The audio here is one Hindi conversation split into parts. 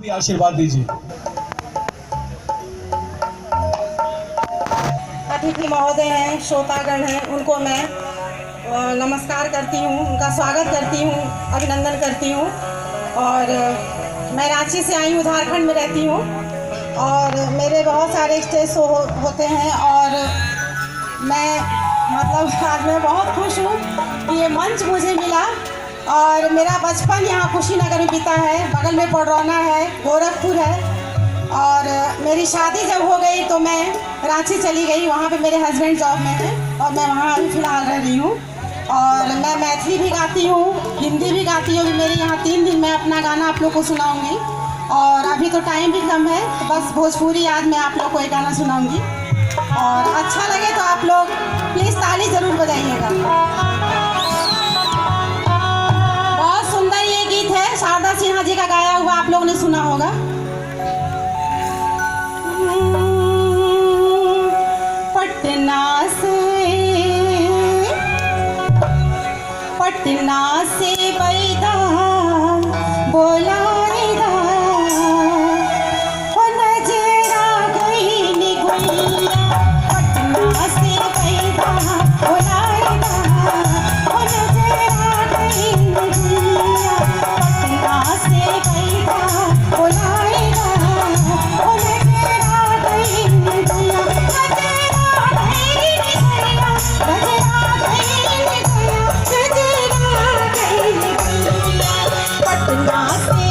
भी आशीर्वाद दीजिए। अतिथि महोदय हैं, श्रोतागण हैं, उनको मैं नमस्कार करती हूँ, उनका स्वागत करती हूँ, अभिनंदन करती हूँ। और मैं रांची से आई हूँ, झारखंड में रहती हूँ और मेरे बहुत सारे स्टेज शो होते हैं और मैं आज मैं बहुत खुश हूँ कि ये मंच मुझे मिला। और मेरा बचपन यहाँ कुशीनगर में बीता है, बगल में पडरौना है, गोरखपुर है। और मेरी शादी जब हो गई तो मैं रांची चली गई, वहाँ पे मेरे हस्बैंड जॉब में हैं और मैं वहाँ अभी फ़िलहाल रह रही हूँ। और मैं मैथिली भी गाती हूँ, हिंदी भी गाती हूँ। मेरे यहाँ 3 दिन मैं अपना गाना आप लोग को सुनाऊँगी और अभी तो टाइम भी कम है, तो बस भोजपुरी आज मैं आप लोग को एक गाना सुनाऊँगी। और अच्छा लगे तो आप लोग प्लीज़ ताली ज़रूर बजाइएगा। बहुत सुंदर ये गीत है, शारदा सिन्हा जी का गाया हुआ, आप लोगों ने सुना होगा। पटना से बैदा बोलाएगा, नजरा गई निगुइया। पटना से बैदा बोलाएगा, नजरा गई निगुइया। पटना से बैदा बोलाएगा, नजरा गई निगुइया। नजरा गई निगुइया, नजरा गई निगुइया, नजरा गई निगुइया। पटना से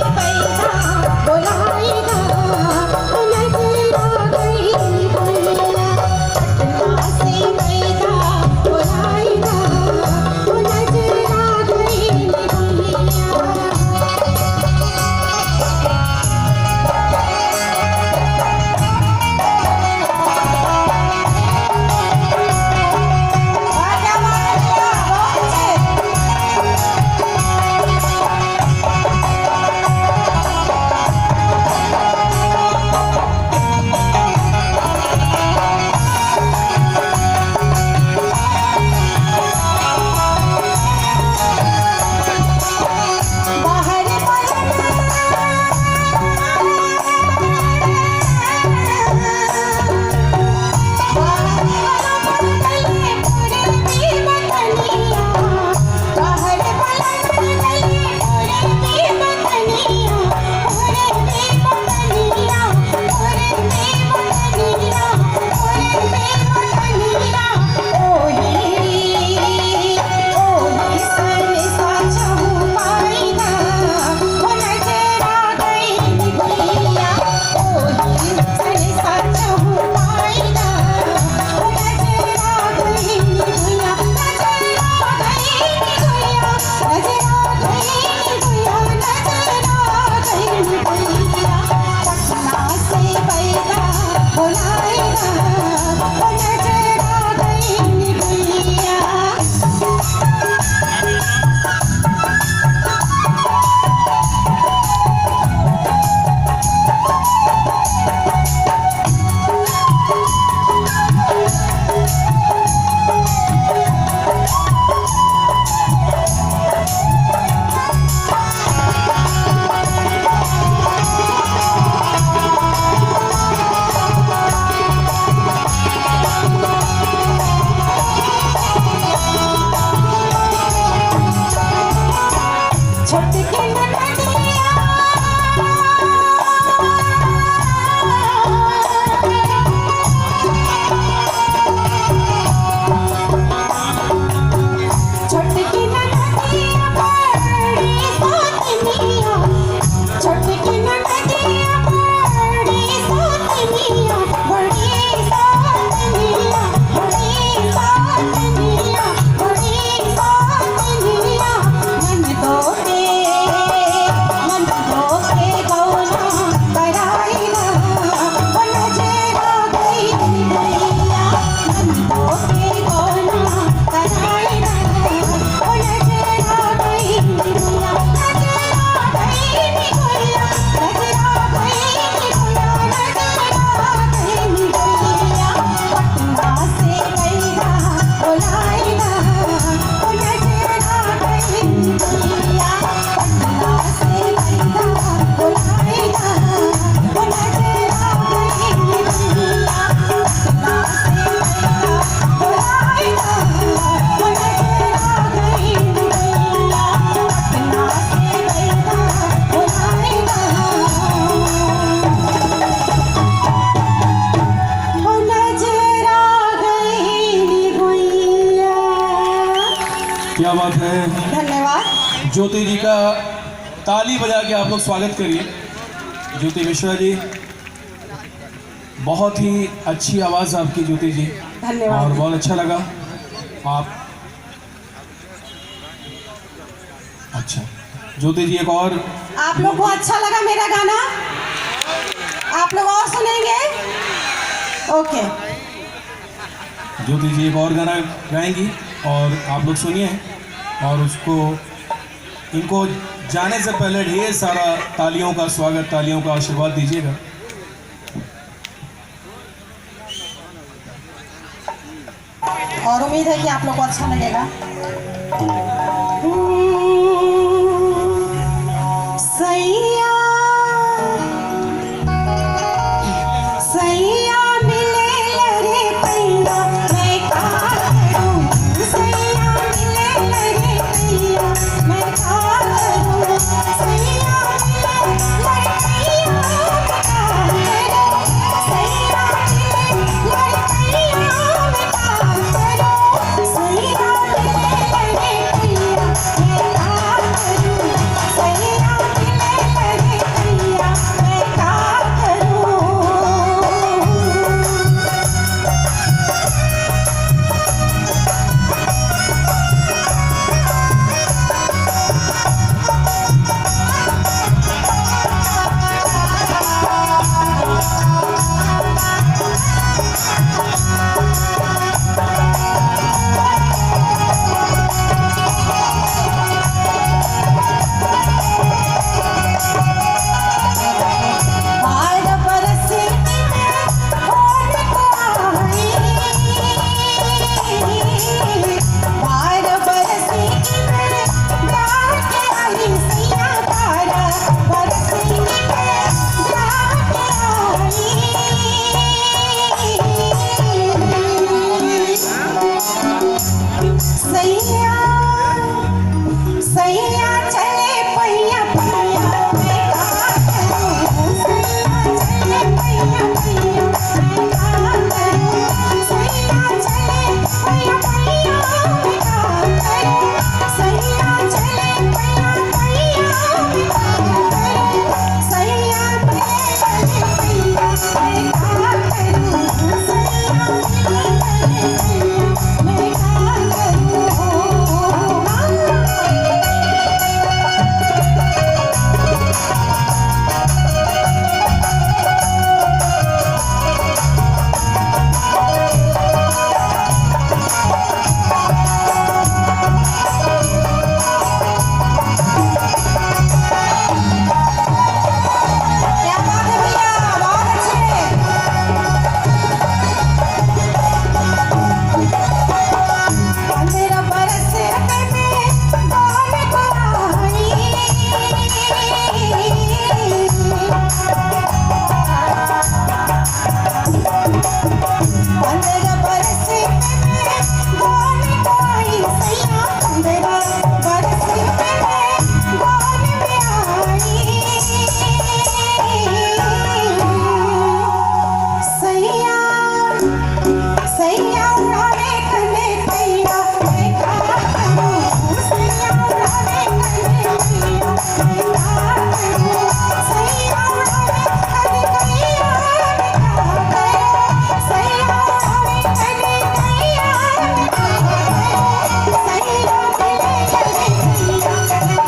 बात है। धन्यवाद। ज्योति जी का ताली बजा के आप लोग स्वागत करिए। ज्योति मिश्रा जी, बहुत ही अच्छी आवाज़ आपकी ज्योति जी, धन्यवाद। और बहुत अच्छा लगा आप। अच्छा ज्योति जी, एक और आप लोग को अच्छा लगा मेरा गाना? आप लोग और सुनेंगे? ओके। ज्योति जी एक और गाना गाएंगी और आप लोग सुनिए, और उसको इनको जाने से पहले ढेर सारा तालियों का स्वागत, तालियों का आशीर्वाद दीजिएगा। और उम्मीद है कि आप लोग को अच्छा लगेगा। सैया सैया मिले लरे पैया मैं का करूं, सैया मिले लरे पैया मैं का करूं, सैया मिले लरे पैया मैं का करूं, सैया मिले लरे पैया मैं का करूं, सैया मिले लरे पैया मैं का करूं, सैया मिले लरे पैया मैं का करूं। बार बरसे मैं होने को आई, बार बरसे मैं प्यार के आई, सैया बार बरसे मैं प्यार के आई। सैया सैया चले पैया पैया मैं का करूं, सैया चले पैया पैया मैं का करूं, सैया चले पैया पैया मैं का करूं, सैया चले पैया पैया मैं का करूं, सैया चले पैया मैं का करूं, सैया चले पैया मैं का करूं। क्या बात है भैया, बहुत अच्छे। पंद्रह बरस में गाने को आई, पंद्रह बरस में गाने को आई, सैया पंद्रह बरस में गाने में आई, सैया सैया उड़ावे कने पैया मैं का करूं, सैया उड़ावे कने पैया मैं का करूं, सैया उड़ावे कने पैया मैं का करूं, सैया उड़ावे कने पैया मैं का करूं, सैया मिले लरे पैया मैं का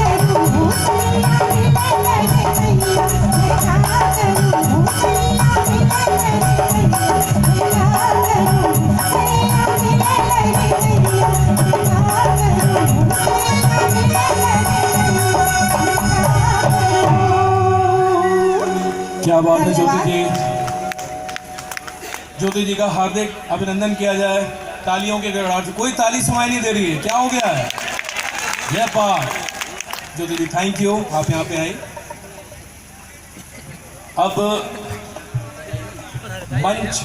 करूं, सैया मिले लरे पैया मैं का करूं, सैया मिले लरे पैया मैं का करूं, सैया मिले लरे पैया मैं का करूं, सैया मिले लरे पैया मैं का करूं। क्या बात है ज्योति जी। ज्योति जी का हार्दिक अभिनंदन किया जाए तालियों के गड़गड़ाहट से। कोई ताली सुनाई नहीं दे रही है, क्या हो गया है? जय पाल। ज्योति जी थैंक यू, आप यहाँ पे आई। अब मंच